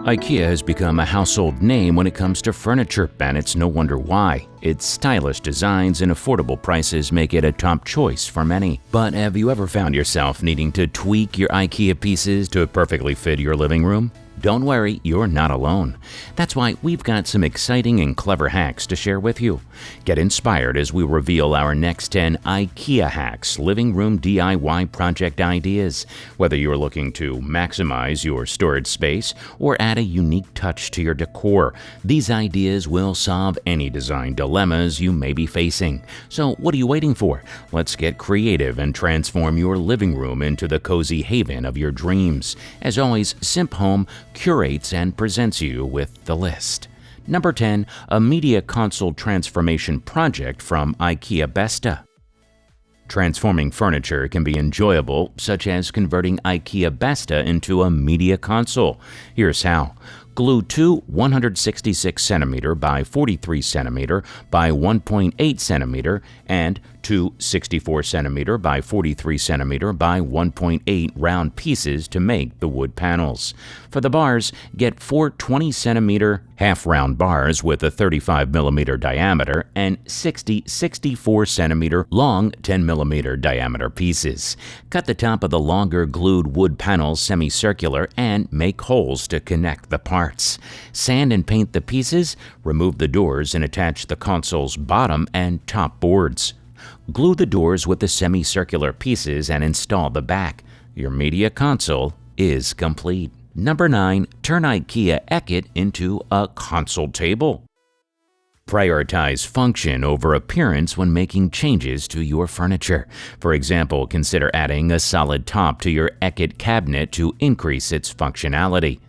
IKEA has become a household name when it comes to furniture, and it's no wonder why. Its stylish designs and affordable prices make it a top choice for many. But have you ever found yourself needing to tweak your IKEA pieces to perfectly fit your living room? Don't worry, you're not alone. That's why we've got some exciting and clever hacks to share with you. Get inspired as we reveal our next 10 IKEA Hacks living room DIY project ideas. Whether you're looking to maximize your storage space or add a unique touch to your decor, these ideas will solve any design dilemmas you may be facing. So what are you waiting for? Let's get creative and transform your living room into the cozy haven of your dreams. As always, Simp Home curates and presents you with the list. Number 10, a media console transformation project from IKEA Besta. Transforming furniture can be enjoyable, such as converting IKEA Besta into a media console. Here's how. Glue two 166cm by 43cm by 1.8cm and two 64cm by 43cm by 1.8 round pieces to make the wood panels. For the bars, get four 20cm half-round bars with a 35mm diameter and 64cm long 10mm diameter pieces. Cut the top of the longer glued wood panels semicircular and make holes to connect the parts. Sand and paint the pieces, remove the doors and attach the console's bottom and top boards. Glue the doors with the semicircular pieces and install the back. Your media console is complete. Number 9. Turn IKEA Eket into a console table. Prioritize function over appearance when making changes to your furniture. For example, consider adding a solid top to your Eket cabinet to increase its functionality.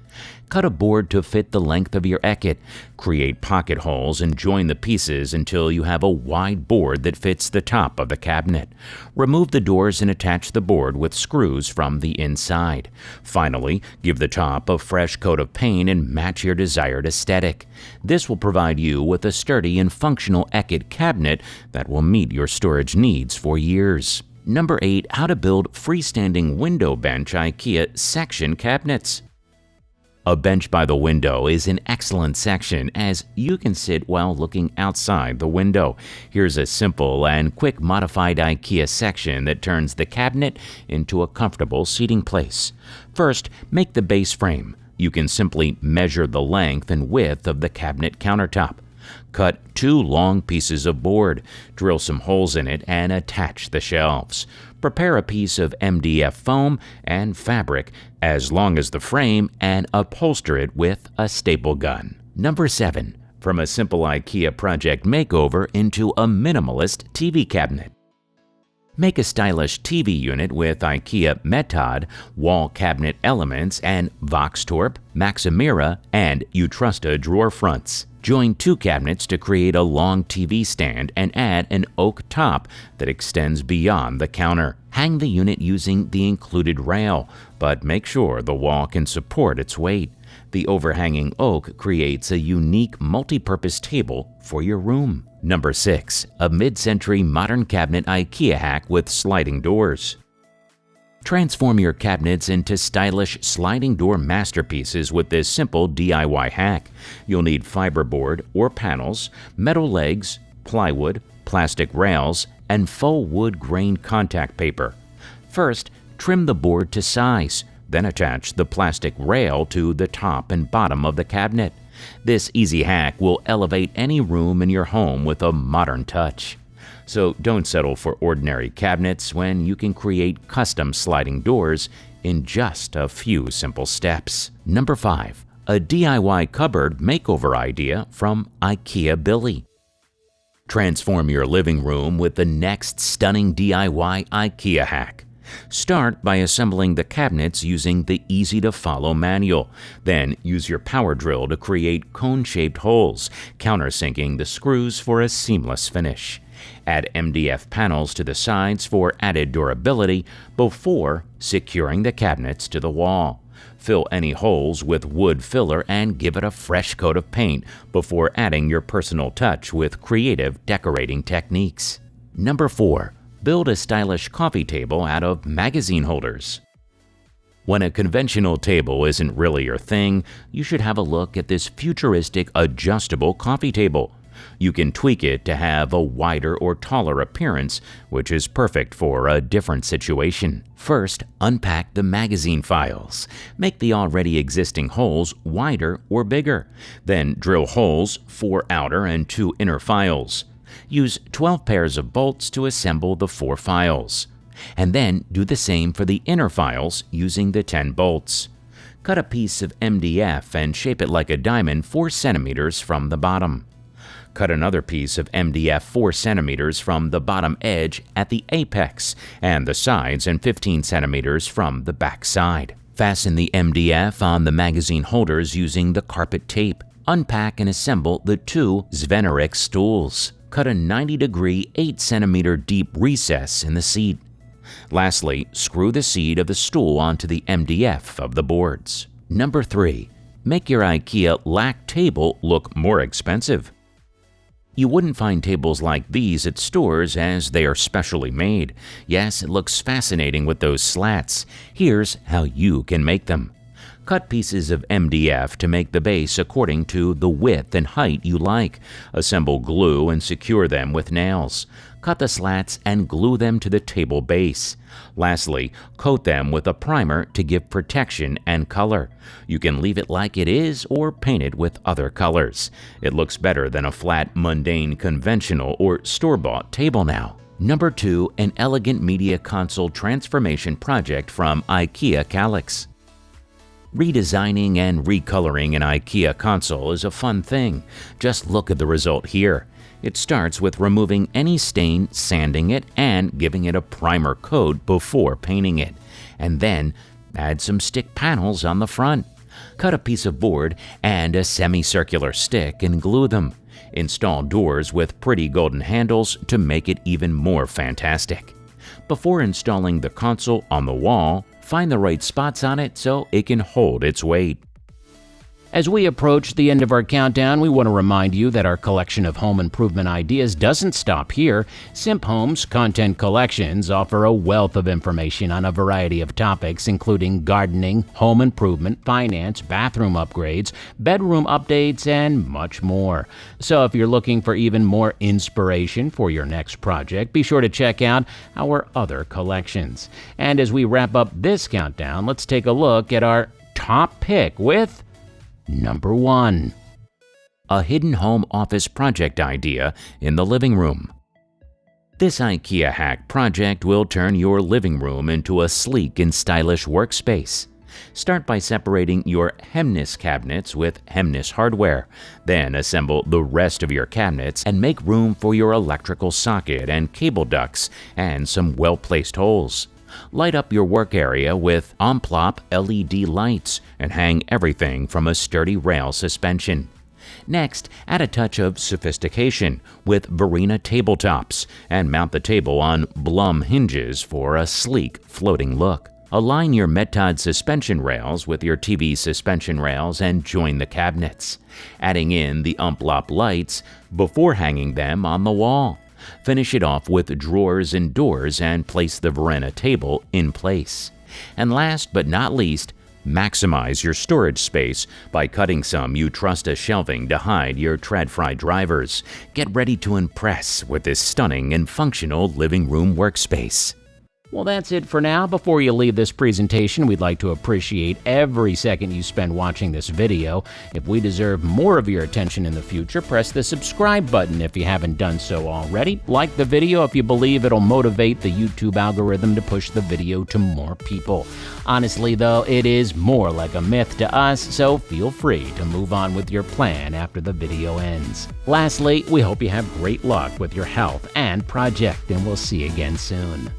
Cut a board to fit the length of your Eket. Create pocket holes and join the pieces until you have a wide board that fits the top of the cabinet. Remove the doors and attach the board with screws from the inside. Finally, give the top a fresh coat of paint and match your desired aesthetic. This will provide you with a sturdy and functional Eket cabinet that will meet your storage needs for years. Number 8. How to build freestanding window bench IKEA Sektion cabinets. A bench by the window is an excellent section as you can sit while looking outside the window. Here's a simple and quick modified IKEA section that turns the cabinet into a comfortable seating place. First, make the base frame. You can simply measure the length and width of the cabinet countertop. Cut two long pieces of board, drill some holes in it, and attach the shelves. Prepare a piece of MDF foam and fabric as long as the frame and upholster it with a staple gun. Number 7. From a simple IKEA project makeover into a minimalist TV cabinet. Make a stylish TV unit with IKEA Metod, wall cabinet elements, and Voxtorp, Maximira, and Utrusta drawer fronts. Join two cabinets to create a long TV stand and add an oak top that extends beyond the counter. Hang the unit using the included rail, but make sure the wall can support its weight. The overhanging oak creates a unique multi-purpose table for your room. Number 6. A mid-century modern cabinet IKEA hack with sliding doors. Transform your cabinets into stylish sliding door masterpieces with this simple DIY hack. You'll need fiberboard or panels, metal legs, plywood, plastic rails, and faux wood grain contact paper. First, trim the board to size, then attach the plastic rail to the top and bottom of the cabinet. This easy hack will elevate any room in your home with a modern touch. So don't settle for ordinary cabinets when you can create custom sliding doors in just a few simple steps. Number 5. A DIY cupboard makeover idea from IKEA Billy. Transform your living room with the next stunning DIY IKEA hack. Start by assembling the cabinets using the easy-to-follow manual. Then use your power drill to create cone-shaped holes, countersinking the screws for a seamless finish. Add MDF panels to the sides for added durability before securing the cabinets to the wall. Fill any holes with wood filler and give it a fresh coat of paint before adding your personal touch with creative decorating techniques. Number 4. Build a stylish coffee table out of magazine holders. When a conventional table isn't really your thing, you should have a look at this futuristic adjustable coffee table. You can tweak it to have a wider or taller appearance, which is perfect for a different situation. First, unpack the magazine files. Make the already existing holes wider or bigger. Then drill holes, 4 outer and 2 inner files. Use 12 pairs of bolts to assemble the 4 files. And then do the same for the inner files using the 10 bolts. Cut a piece of MDF and shape it like a diamond 4 centimeters from the bottom. Cut another piece of MDF 4 centimeters from the bottom edge at the apex and the sides and 15 centimeters from the back side. Fasten the MDF on the magazine holders using the carpet tape. Unpack and assemble the 2 Sveneric stools. Cut a 90-degree 8 centimeter deep recess in the seat. Lastly, screw the seat of the stool onto the MDF of the boards. Number 3. Make your IKEA lac table look more expensive. You wouldn't find tables like these at stores as they are specially made. Yes, it looks fascinating with those slats. Here's how you can make them. Cut pieces of MDF to make the base according to the width and height you like. Assemble glue and secure them with nails. Cut the slats and glue them to the table base. Lastly, coat them with a primer to give protection and color. You can leave it like it is or paint it with other colors. It looks better than a flat, mundane, conventional, or store-bought table now. Number 2, an elegant media console transformation project from IKEA Kallax. Redesigning and recoloring an IKEA console is a fun thing. Just look at the result here. It starts with removing any stain, sanding it, and giving it a primer coat before painting it. And then add some stick panels on the front. Cut a piece of board and a semicircular stick and glue them. Install doors with pretty golden handles to make it even more fantastic. Before installing the console on the wall, find the right spots on it so it can hold its weight. As we approach the end of our countdown, we want to remind you that our collection of home improvement ideas doesn't stop here. Simp Home's content collections offer a wealth of information on a variety of topics, including gardening, home improvement, finance, bathroom upgrades, bedroom updates, and much more. So if you're looking for even more inspiration for your next project, be sure to check out our other collections. And as we wrap up this countdown, let's take a look at our top pick with Number 1. A hidden home office project idea in the living room. This IKEA hack project will turn your living room into a sleek and stylish workspace. Start by separating your Hemnes cabinets with Hemnes hardware. Then assemble the rest of your cabinets and make room for your electrical socket and cable ducts and some well-placed holes. Light up your work area with Omplop LED lights and hang everything from a sturdy rail suspension. Next, add a touch of sophistication with Verena tabletops and mount the table on Blum hinges for a sleek, floating look. Align your Metod suspension rails with your TV suspension rails and join the cabinets, adding in the Omplop lights before hanging them on the wall. Finish it off with drawers and doors and place the Verena table in place. And last but not least, maximize your storage space by cutting some Utrusta shelving to hide your trad-fry drivers. Get ready to impress with this stunning and functional living room workspace. Well, that's it for now. Before you leave this presentation, we'd like to appreciate every second you spend watching this video. If we deserve more of your attention in the future, press the subscribe button if you haven't done so already. Like the video if you believe it'll motivate the YouTube algorithm to push the video to more people. Honestly, though, it is more like a myth to us, so feel free to move on with your plan after the video ends. Lastly, we hope you have great luck with your health and project, and we'll see you again soon.